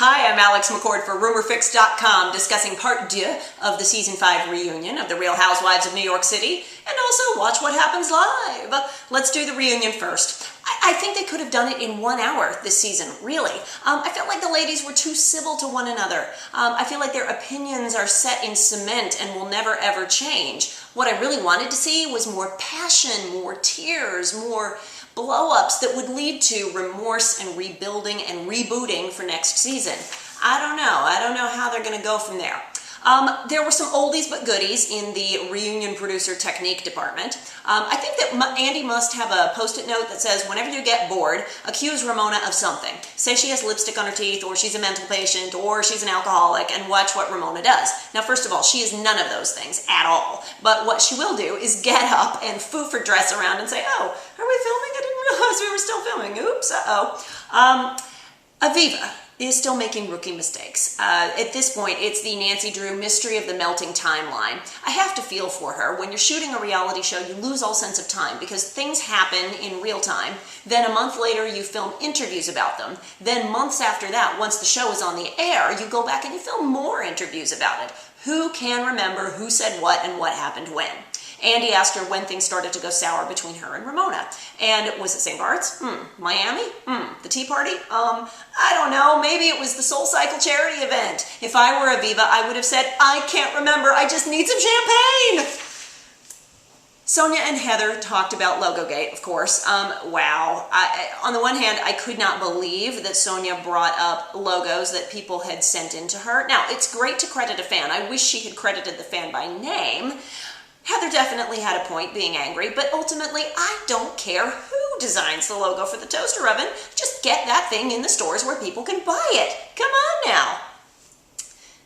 Hi, I'm Alex McCord for RumorFix.com, discussing part 2 of the Season 5 reunion of The Real Housewives of New York City, and also watch what happens live. Let's do the reunion first. I think they could have done it in 1 hour this season, really. I felt like the ladies were too civil to one another. I feel like their opinions are set in cement and will never ever change. What I really wanted to see was more passion, more tears, more blow-ups that would lead to remorse and rebuilding and rebooting for next season. I don't know how they're going to go from there. There were some oldies but goodies in the reunion producer technique department. I think that Andy must have a post-it note that says, whenever you get bored, accuse Ramona of something. Say she has lipstick on her teeth, or she's a mental patient, or she's an alcoholic, and watch what Ramona does. Now, first of all, she is none of those things at all. But what she will do is get up and foof dress around and say, oh, are we filming? I didn't realize we were still filming. Oops, uh-oh. Aviva is still making rookie mistakes. At this point, it's the Nancy Drew mystery of the melting timeline. I have to feel for her. When you're shooting a reality show, you lose all sense of time because things happen in real time. Then a month later, you film interviews about them. Then months after that, once the show is on the air, you go back and you film more interviews about it. Who can remember who said what and what happened when? Andy asked her when things started to go sour between her and Ramona. And was it St. Bart's? Miami? The Tea Party? I don't know. Maybe it was the Soul Cycle charity event. If I were Aviva, I would have said, I can't remember. I just need some champagne. Sonia and Heather talked about Logogate, of course. Wow. On the one hand, I could not believe that Sonia brought up logos that people had sent in to her. Now, it's great to credit a fan. I wish she had credited the fan by name. Heather definitely had a point being angry, but ultimately, I don't care who designs the logo for the toaster oven. Just get that thing in the stores where people can buy it. Come on now.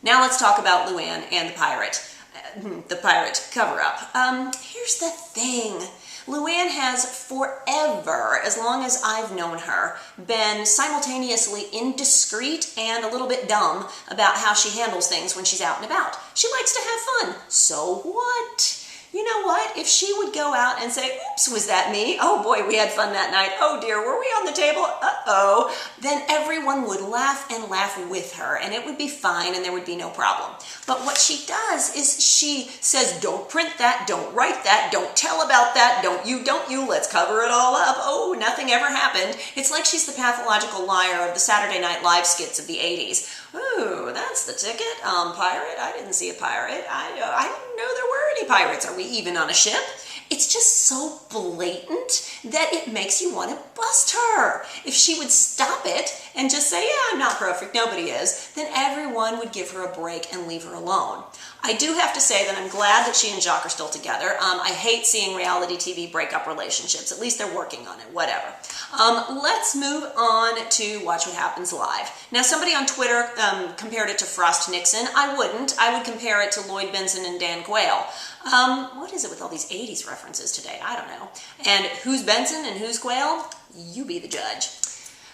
Now let's talk about Luann and the pirate cover-up. Here's the thing. Luann has forever, as long as I've known her, been simultaneously indiscreet and a little bit dumb about how she handles things when she's out and about. She likes to have fun. So what? You know what? If she would go out and say, oops, was that me? Oh boy, we had fun that night. Oh dear, were we on the table? Uh-oh. Then everyone would laugh and laugh with her, and it would be fine, and there would be no problem. But what she does is she says, don't print that, don't write that, don't tell about that, don't you, let's cover it all up. Oh, nothing ever happened. It's like she's the pathological liar of the Saturday Night Live skits of the 80s. Ooh, that's the ticket. Pirate? I didn't see a pirate. I didn't know there were any pirates. Are we even on a ship? It's just so blatant that it makes you want to bust her. If she would stop it and just say, yeah, I'm not perfect, nobody is, then everyone would give her a break and leave her alone. I do have to say that I'm glad that she and Jacques are still together. I hate seeing reality TV break up relationships. At least they're working on it, whatever. Let's move on to Watch What Happens Live. Now, somebody on Twitter compared it to Frost Nixon. I wouldn't. I would compare it to Lloyd Benson and Dan Quayle. What is it with all these 80s references today? I don't know. And who's Benson and who's Quayle? You be the judge.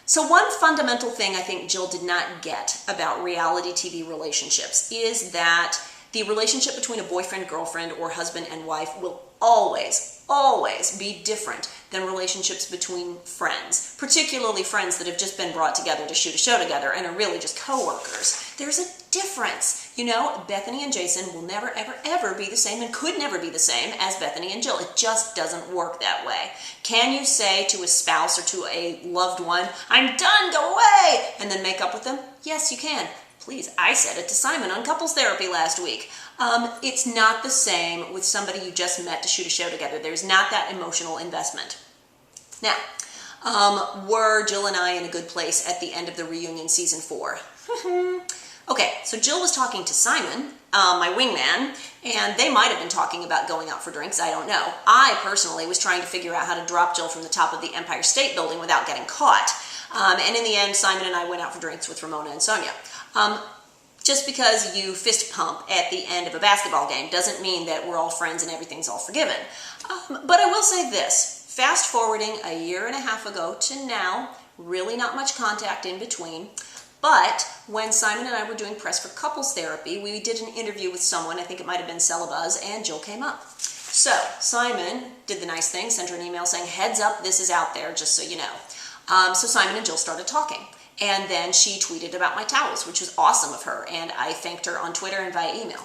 So one fundamental thing I think Jill did not get about reality TV relationships is that the relationship between a boyfriend, girlfriend, or husband and wife will always be different than relationships between friends, particularly friends that have just been brought together to shoot a show together and are really just co-workers. There's a difference. You know, Bethany and Jason will never, ever be the same and could never be the same as Bethany and Jill. It just doesn't work that way. Can you say to a spouse or to a loved one, I'm done, go away, and then make up with them? Yes, you can. Please, I said it to Simon on couples therapy last week. It's not the same with somebody you just met to shoot a show together. There's not that emotional investment. Now, were Jill and I in a good place at the end of the reunion season 4? Okay, so Jill was talking to Simon, my wingman, and they might have been talking about going out for drinks, I don't know. I personally was trying to figure out how to drop Jill from the top of the Empire State Building without getting caught. And in the end, Simon and I went out for drinks with Ramona and Sonia. Just because you fist pump at the end of a basketball game doesn't mean that we're all friends and everything's all forgiven. But I will say this, fast forwarding a year and a half ago to now, really not much contact in between. But when Simon and I were doing press for couples therapy, we did an interview with someone, I think it might have been Celebuzz, and Jill came up. So Simon did the nice thing, sent her an email saying, heads up, this is out there, just so you know. So Simon and Jill started talking. And then she tweeted about my towels, which was awesome of her, and I thanked her on Twitter and via email.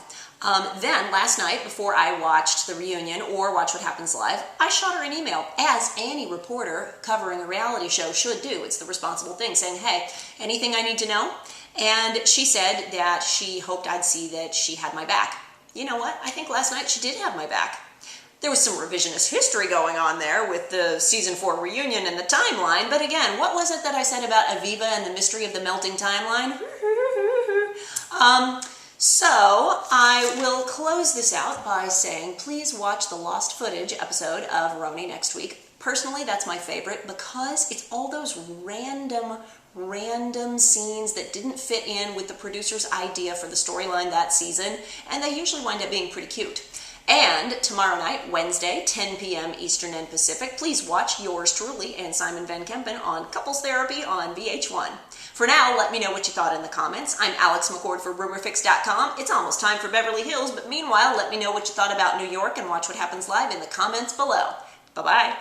Then last night, before I watched the reunion or Watch What Happens Live, I shot her an email, as any reporter covering a reality show should do. It's the responsible thing, saying, hey, anything I need to know? And she said that she hoped I'd see that she had my back. You know what? I think last night she did have my back. There was some revisionist history going on there with the season 4 reunion and the timeline, but again, what was it that I said about Aviva and the mystery of the melting timeline? So I will close this out by saying, please watch the lost footage episode of RHONY next week. Personally, that's my favorite because it's all those random scenes that didn't fit in with the producer's idea for the storyline that season, and they usually wind up being pretty cute. And tomorrow night, Wednesday, 10 p.m. Eastern and Pacific, please watch yours truly and Simon Van Kempen on Couples Therapy on VH1. For now, let me know what you thought in the comments. I'm Alex McCord for RumorFix.com. It's almost time for Beverly Hills, but meanwhile, let me know what you thought about New York and Watch What Happens Live in the comments below. Bye-bye.